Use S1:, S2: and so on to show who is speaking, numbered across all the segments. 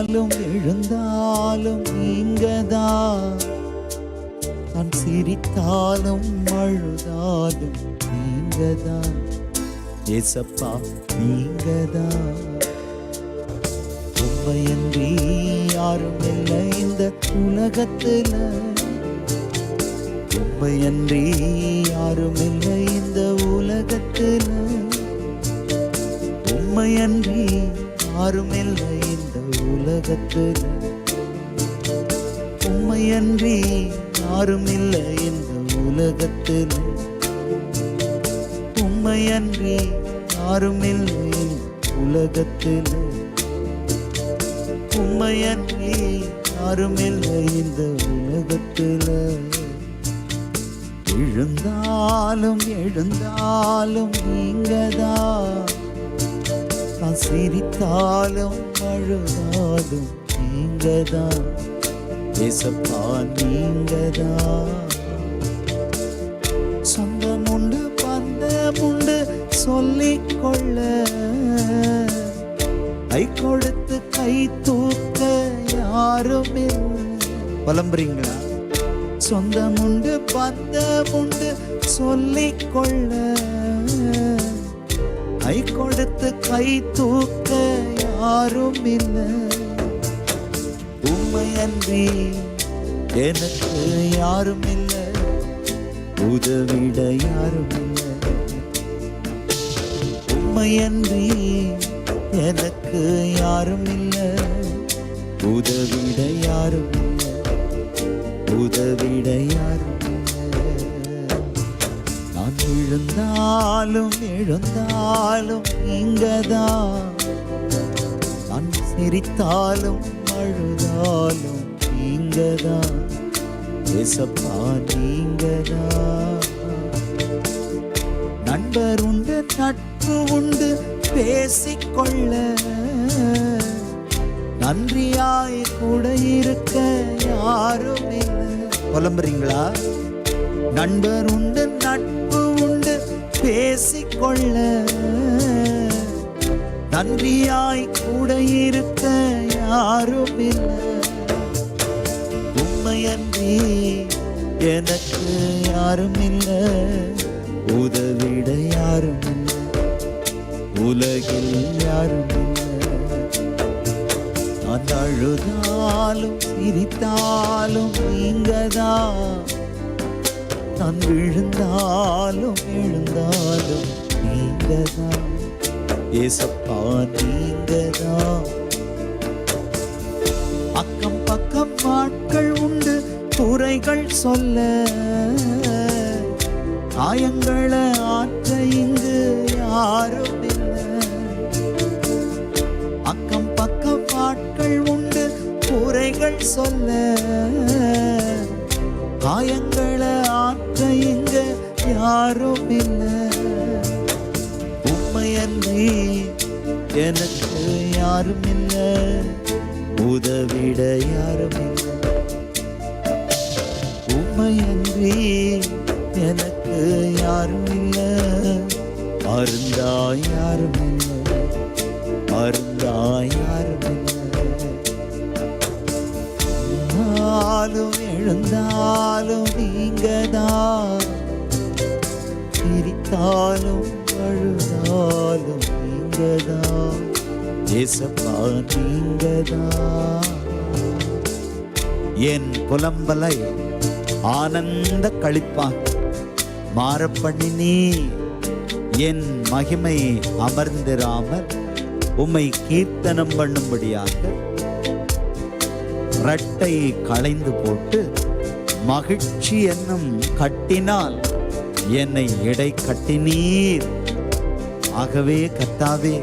S1: எழுந்தாலும் நீங்கதான், நான் சிரித்தாலும் அழுதாலும் நீங்கதான், ஏசப்பா நீங்கதான். உம்மையன்றி யாரும் இல்லை இந்த உலகத்துல, உம்மையன்றி யாரும் இல்லை இந்த உலகத்துல, உம்மையன்றி யாரும் இல்லை இந்த உலகத்துல, உம்மையன்றி யாரும் இல்லை இந்த உலகத்தில், உம்மையன்றி யாரும் இல்லை இந்த உலகத்தில், உம்மையன்றி யாரும் இல்லை இந்த உலகத்தில். எழுந்தாலும் நீங்கதான், நான் சிரித்தாலும் அழுதாலும் நீங்கதான், ஏசப்பா நீங்கதான். சொந்தம் உண்டு பந்தம் உண்டு சொல்லிக்கொள்ள, கை கொடுத்து கை தூக்க யாரும் புலம்புறீங்களா? சொந்தம் உண்டு பந்தம் உண்டு சொல்லிக்கொள்ள, கை கொடுத்து கை தூக்க யாரும் இல்லை. உம்மையன்றி எனக்கு யாரும் இல்லை, உதவிட யாரும் இல்லை. உம்மையன்றி எனக்கு யாரும் இல்லை, உதவிட யாரும் இல்லை, உதவிட யாரும் இல்லை. நான் எழுந்தாலும் நீங்கதான், நான் சிரித்தாலும் அழுதாலும் நீங்கதான், ஏசப்பா நீங்கதான். நண்பர் உண்டு நட்பு உண்டு பேசிக்கொள்ள, நன்றியாய் கூட இருக்க யாரும் இல்லை. புலம்புறீங்களா? நண்பர் உண்டு நட்பு உண்டு பேசிக்கொள்ள, நன்றியாய் கூட இருக்க யாரும் இல்லை. உம்மையன்றி எனக்கு யாரும் இல்லை, உதவிட யாரும் இல்லை, உலகில் யாரும் இல்லை. நான் அழுதாலும் சிரித்தாலும் நீங்கதான், நான் விழுந்தாலும் எழுந்தாலும் நீங்கதான், ஏசப்பா நீங்கதான். அக்கம் பக்கம் ஆட்கள் உண்டு குறைகள் சொல்ல, காயங்களை ஆற்ற இங்கு யாரும் இல்லை. அக்கம் பக்கம் ஆட்கள் உண்டு குறைகள் சொல்ல, காயங்களை ஆற்ற இங்கு யாரும் இல்லை. உம்மையன்றி எனக்கு யாரும் இல்லை, உதவிட யாரும் இல்லை. உம்மையன்றி எனக்கு யாரும் இல்லை, அருந்தாய் யாரும் இல்லை, அருந்தாய் யாரும் இல்லை. எழுந்தாலும் நீங்கதான், சிரித்தாலும் அழுதாலும் நீங்கதான், ஏசப்பா நீங்கதான். என் புலம்பலை ஆனந்த களிப்பான் மாறப்பண்ணினி, என் மகிமை அமர்ந்திராமல் உம்மை கீர்த்தனம் பண்ணும்படியாக ரட்டை களைந்து போட்டு மகிழ்ச்சி என்னும் கட்டினால் என்னை எடை கட்டினீர். ஆகவே கர்த்தாவே,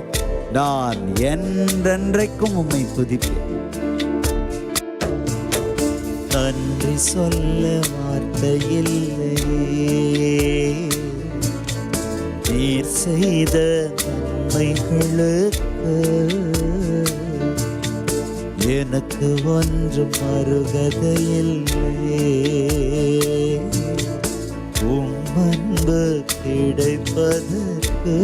S1: நான் என்றென்றைக்கும் உம்மை துதிப்பேன். நன்றி சொல்ல வார்த்தை இல்லையே, நீர் செய்த நன்மைகளுக்கு எனக்கு ஒன்றும் அருகதையில்லையே. உம் அன்பு கிடைப்பதற்கு